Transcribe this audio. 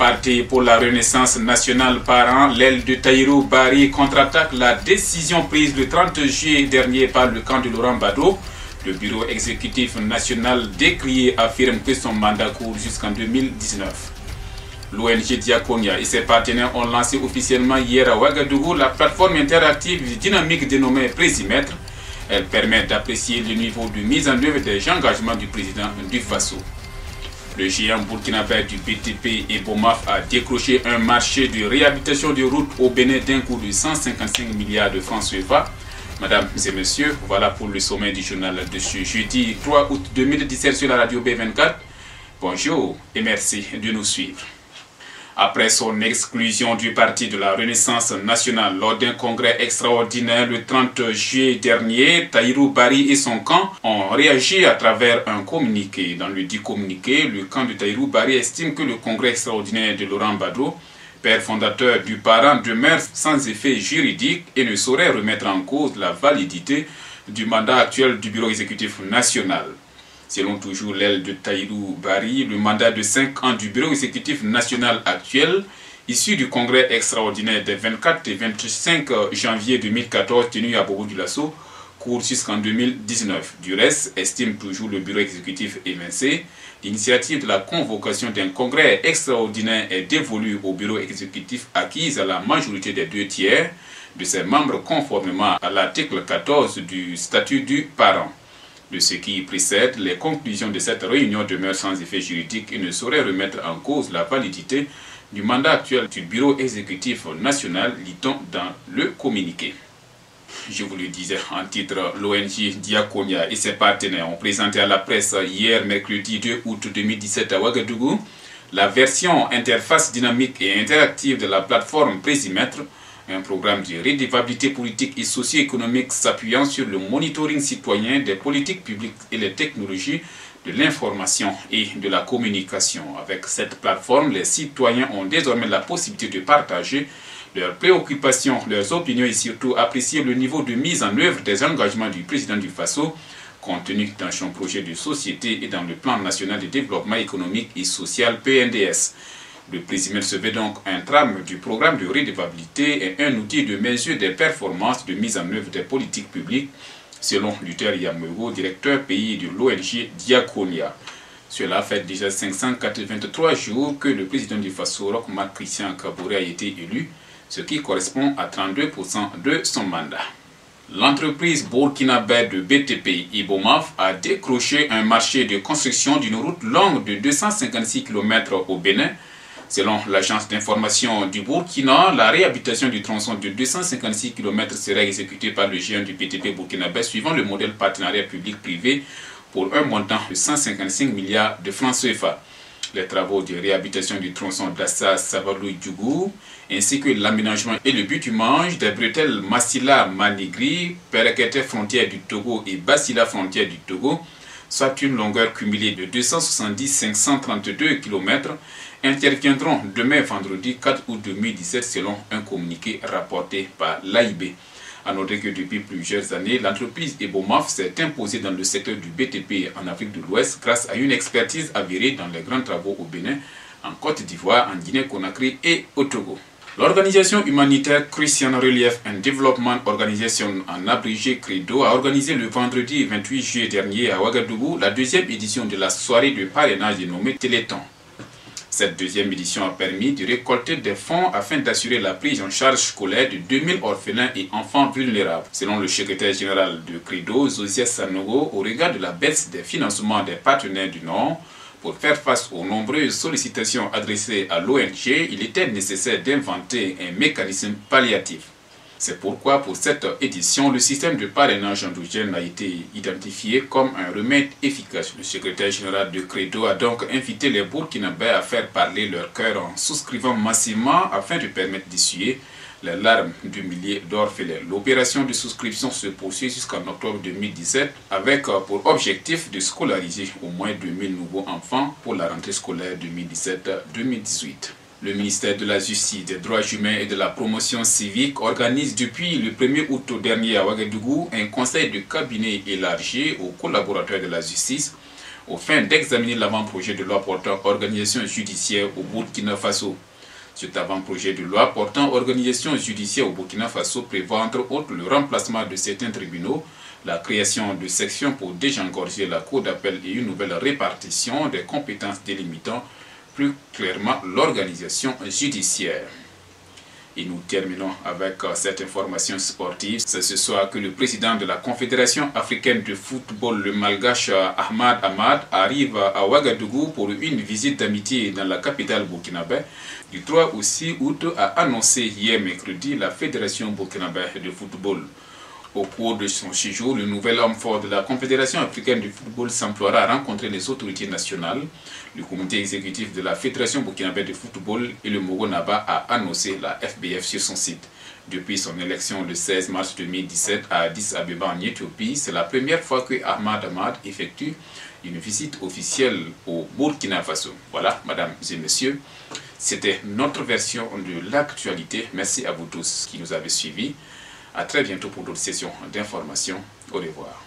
Parti pour la Renaissance nationale parent, l'aile de Tahirou Barry contre-attaque la décision prise le 30 juillet dernier par le camp de Laurent Gbagbo. Le bureau exécutif national décrié affirme que son mandat court jusqu'en 2019. L'ONG Diakonia et ses partenaires ont lancé officiellement hier à Ouagadougou la plateforme interactive dynamique dénommée Présimètre. Elle permet d'apprécier le niveau de mise en œuvre des engagements du président du Faso. Le géant burkinabé du BTP et Bomaf a décroché un marché de réhabilitation de routes au Bénin d'un coût de 155 milliards de francs CFA. Mesdames et messieurs, voilà pour le sommet du journal de ce jeudi 3 août 2017 sur la radio B24. Bonjour et merci de nous suivre. Après son exclusion du Parti de la Renaissance nationale lors d'un congrès extraordinaire le 30 juillet dernier, Tahirou Barry et son camp ont réagi à travers un communiqué. Dans le dit communiqué, le camp de Tahirou Barry estime que le congrès extraordinaire de Laurent Gbagbo, père fondateur du parent, demeure sans effet juridique et ne saurait remettre en cause la validité du mandat actuel du bureau exécutif national. Selon toujours l'aile de Tahirou Barry, le mandat de 5 ans du bureau exécutif national actuel, issu du congrès extraordinaire des 24 et 25 janvier 2014 tenu à Bobo-Dioulasso, court jusqu'en 2019. Du reste, estime toujours le bureau exécutif évincé, l'initiative de la convocation d'un congrès extraordinaire est dévolue au bureau exécutif acquise à la majorité des 2 tiers de ses membres conformément à l'article 14 du statut du parent. De ce qui précède, les conclusions de cette réunion demeurent sans effet juridique et ne sauraient remettre en cause la validité du mandat actuel du bureau exécutif national, lit-on dans le communiqué. Je vous le disais en titre, l'ONG Diakonia et ses partenaires ont présenté à la presse hier mercredi 2 août 2017 à Ouagadougou la version interface dynamique et interactive de la plateforme Présimètre, un programme de redevabilité politique et socio-économique s'appuyant sur le monitoring citoyen des politiques publiques et les technologies de l'information et de la communication. Avec cette plateforme, les citoyens ont désormais la possibilité de partager leurs préoccupations, leurs opinions et surtout apprécier le niveau de mise en œuvre des engagements du président du Faso contenu dans son projet de société et dans le plan national de développement économique et social PNDS. Le Présimètre se veut donc un trame du programme de redevabilité et un outil de mesure des performances de mise en œuvre des politiques publiques, selon Luther Yamego, directeur pays de l'ONG Diakonia. Cela fait déjà 583 jours que le président du Faso, Roch Marc Christian Kaboré, a été élu, ce qui correspond à 32% de son mandat. L'entreprise burkinabé de BTP Ibomaf a décroché un marché de construction d'une route longue de 256 km au Bénin. Selon l'agence d'information du Burkina, la réhabilitation du tronçon de 256 km serait exécutée par le géant du BTP burkinabé suivant le modèle partenariat public-privé pour un montant de 155 milliards de francs CFA. Les travaux de réhabilitation du tronçon d'Assa-Savalou-Djougou ainsi que l'aménagement et le bitumage des bretelles Massila-Manigri, Perekete frontière du Togo et Basila frontière du Togo, soit une longueur cumulée de 270 532 km, interviendront demain vendredi 4 août 2017 selon un communiqué rapporté par l'AIB. A noter que depuis plusieurs années, l'entreprise Ibomaf s'est imposée dans le secteur du BTP en Afrique de l'Ouest grâce à une expertise avérée dans les grands travaux au Bénin, en Côte d'Ivoire, en Guinée-Conakry et au Togo. L'organisation humanitaire Christian Relief and Development Organization, en abrégé CREDO, a organisé le vendredi 28 juillet dernier à Ouagadougou la deuxième édition de la soirée de parrainage dénommée Téléthon. Cette deuxième édition a permis de récolter des fonds afin d'assurer la prise en charge scolaire de 2000 orphelins et enfants vulnérables. Selon le secrétaire général de CREDO, Zosias Sanogo, au regard de la baisse des financements des partenaires du Nord, pour faire face aux nombreuses sollicitations adressées à l'ONG, il était nécessaire d'inventer un mécanisme palliatif. C'est pourquoi pour cette édition, le système de parrainage endogène a été identifié comme un remède efficace. Le secrétaire général de CREDO a donc invité les Burkinabés à faire parler leur cœur en souscrivant massivement afin de permettre d'essuyer les larmes du millier d'orphelins. L'opération de souscription se poursuit jusqu'en octobre 2017 avec pour objectif de scolariser au moins 2000 nouveaux enfants pour la rentrée scolaire 2017-2018. Le ministère de la Justice, des Droits humains et de la Promotion civique organise depuis le 1er août dernier à Ouagadougou un conseil de cabinet élargi aux collaborateurs de la justice aux fins d'examiner l'avant-projet de loi portant organisation judiciaire au Burkina Faso. Cet avant-projet de loi portant organisation judiciaire au Burkina Faso prévoit entre autres le remplacement de certains tribunaux, la création de sections pour désengorger la cour d'appel et une nouvelle répartition des compétences délimitant plus clairement l'organisation judiciaire. Et nous terminons avec cette information sportive. C'est ce soir que le président de la Confédération africaine de football, le malgache Ahmad Ahmad, arrive à Ouagadougou pour une visite d'amitié dans la capitale burkinabé. Du 3 au 6 août a annoncé hier mercredi la Fédération burkinabé de football. Au cours de son séjour, le nouvel homme fort de la Confédération africaine de football s'emploiera à rencontrer les autorités nationales. Le comité exécutif de la Fédération burkinabé de football et le Mogonaba a annoncé la FBF sur son site. Depuis son élection le 16 mars 2017 à Addis Abeba en Éthiopie, c'est la première fois que Ahmad Ahmad effectue une visite officielle au Burkina Faso. Voilà, mesdames et messieurs, c'était notre version de l'actualité. Merci à vous tous qui nous avez suivis. À très bientôt pour d'autres sessions d'information. Au revoir.